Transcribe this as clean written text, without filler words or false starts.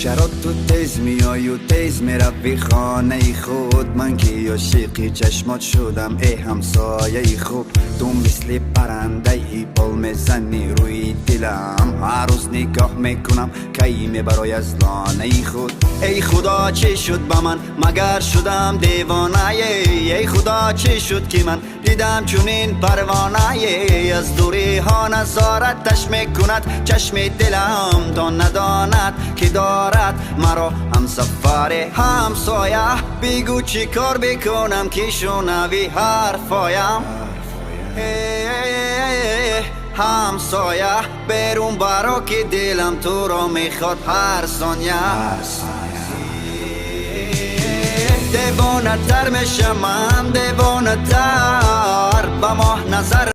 چرا تو تیز میای و تیز میروی خانه خود؟ من که عاشقی چشمات شدم ای همسایه خوب. تو مثل پرنده ای پل میزنی روی دلم، هر روز نگاه میکنم کی میبرای از لانه خود. ای خدا چی شد با من مگر شدم دیوانه؟ ای خدا چی شد که من دیدم چونین پروانه؟ از دوری ها نظارتش میکند چشم دلم، تا نداند که دارد مرا همسفر همسایه. بگو چی کار بکنم که شنوی حرفایم؟ همسایه برون برا که دلم تو را میخواد هر ثانیه. دیوانه تر میشم من، دیوانه تر، با ماه نظر